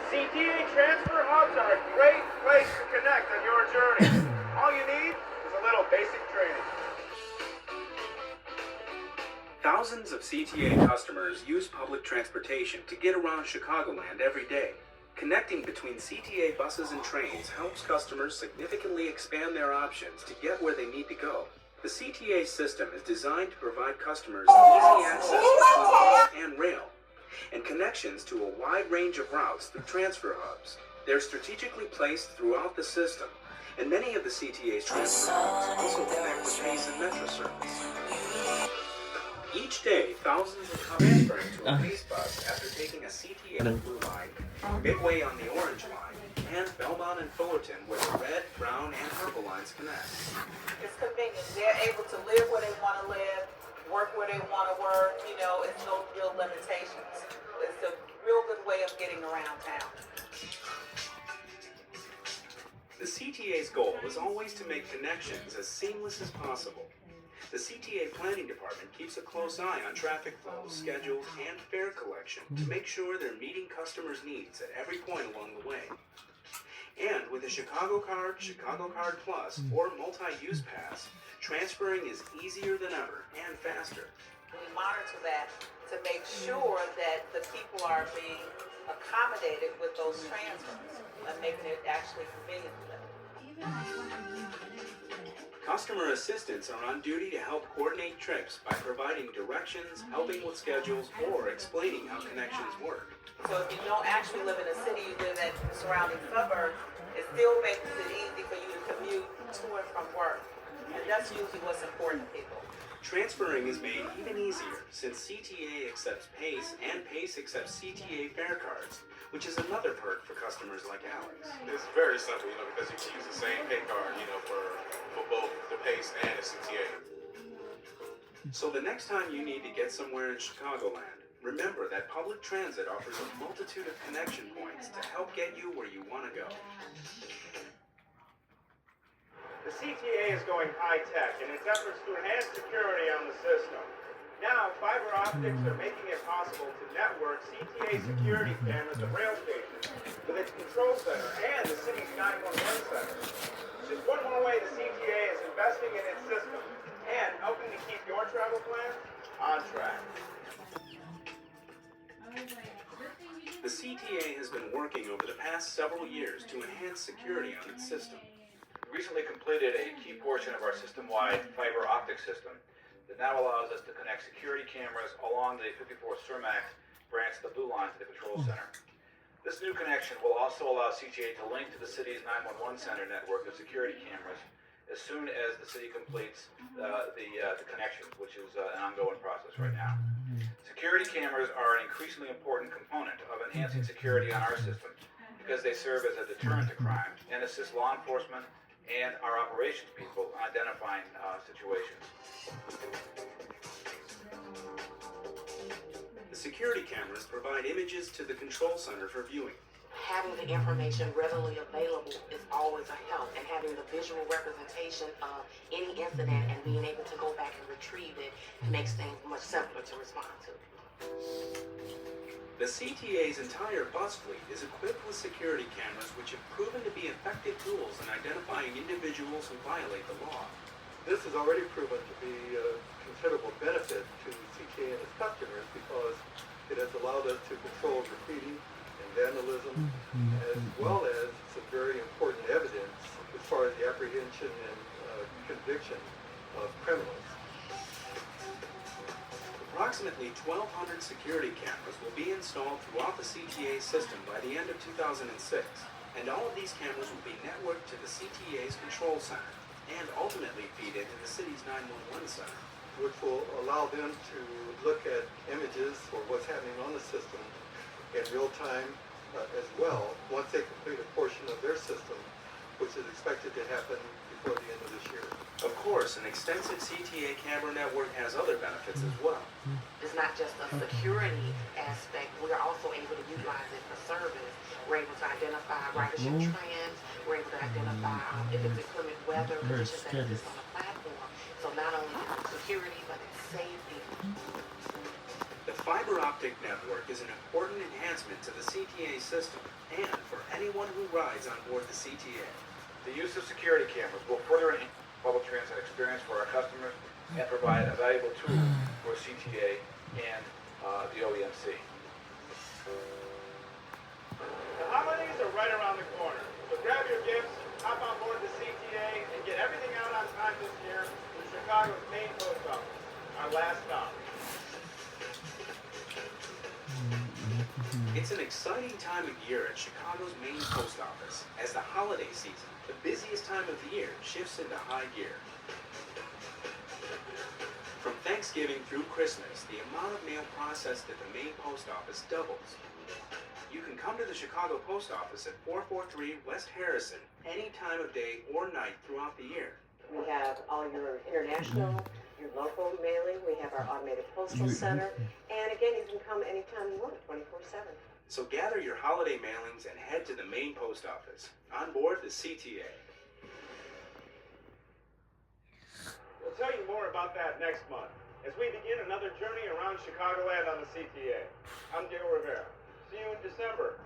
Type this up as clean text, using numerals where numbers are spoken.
CTA transfer hubs are a great place to connect on your journey. All you need is a little basic training. Thousands of CTA customers use public transportation to get around Chicagoland every day. Connecting between CTA buses and trains helps customers significantly expand their options to get where they need to go. The CTA system is designed to provide customers easy access to bus and rail, and connections to a wide range of routes through transfer hubs. They're strategically placed throughout the system, and many of the CTA's transfer hubs also connect with Pace and Metro service. Each day, thousands are transferring to a Pace bus after taking a CTA Blue Line, Midway on the Orange Line, and Belmont and Fullerton where the red, brown, and purple lines connect. It's convenient. They're able to live where they want to live, work where they want to work. You know, it's no real limitations. It's a real good way of getting around town. The CTA's goal is always to make connections as seamless as possible. The CTA Planning Department keeps a close eye on traffic flows, schedules, and fare collection to make sure they're meeting customers' needs at every point along the way. And with the Chicago Card Plus, or Multi-Use Pass, transferring is easier than ever and faster. We monitor that to make sure that the people are being accommodated with those transfers and making it actually convenient for them. Customer assistants are on duty to help coordinate trips by providing directions, helping with schedules, or explaining how connections work. So if you don't actually live in a city, you live in the surrounding suburbs, it still makes it easy for you to commute to and from work. And that's usually what's important to people. Transferring is made even easier since CTA accepts Pace and Pace accepts CTA fare cards, which is another perk for customers like Alex. It's very simple, because you can use the same pay card, for both the Pace and the CTA. So the next time you need to get somewhere in Chicagoland, remember that public transit offers a multitude of connection points to help get you where you want to go. The CTA is going high-tech in its efforts to enhance security on the system. Now, fiber optics are making it possible to network CTA security cameras at rail stations with its control center and the city's 911 center. Just one more way the CTA is investing in its system and helping to keep your travel plans on track. The CTA has been working over the past several years to enhance security on its system. We recently completed a key portion of our system-wide fiber optic system that now allows us to connect security cameras along the 54 Cermak branch of the Blue Line to the control center. This new connection will also allow CTA to link to the city's 911 center network of security cameras as soon as the city completes the connections, which is an ongoing process right now. Security cameras are an increasingly important component of enhancing security on our system because they serve as a deterrent to crime and assist law enforcement and our operations people in identifying situations. The security cameras provide images to the control center for viewing. Having the information readily available is always a help, and having the visual representation of any incident and being able to go back and retrieve it makes things much simpler to respond to. The CTA's entire bus fleet is equipped with security cameras which have proven to be effective tools in identifying individuals who violate the law. This has already proven to be a considerable benefit to CTA and its customers because it has allowed us to control graffiti and vandalism, as well as some very important evidence as far as the apprehension and conviction of criminals. Approximately 1,200 security cameras will be installed throughout the CTA system by the end of 2006, and all of these cameras will be networked to the CTA's control center and ultimately feed into the city's 911 center, which will allow them to look at images or what's happening on the system in real time as well, once they complete a portion of their system, which is expected to happen before the end of this year. Of course, an extensive CTA camera network has other benefits as well. It's not just a security aspect, we're also able to utilize it for service. We're able to identify ridership trends, we're able to identify if it's inclement weather conditions that exist on the platform. So not only security, but it's safety. The fiber optic network is an important enhancement to the CTA system and for anyone who rides on board the CTA. The use of security cameras will further enhance public transit experience for our customers and provide a valuable tool for CTA and the OEMC. The holidays are right around the corner, so grab your gifts, hop on board the CTA, and get everything out on time this year from Chicago's main post office, our last stop. It's an exciting time of year at Chicago's main post office as the holiday season, the busiest time of the year, shifts into high gear. From Thanksgiving through Christmas, the amount of mail processed at the main post office doubles. You can come to the Chicago Post Office at 443 West Harrison any time of day or night throughout the year. We have all your international, your local mailing. We have our automated postal center. And again, you can come anytime you want, 24/7. So gather your holiday mailings and head to the main post office. On board the CTA. We'll tell you more about that next month as we begin another journey around Chicagoland on the CTA. I'm Diego Rivera. See you in December.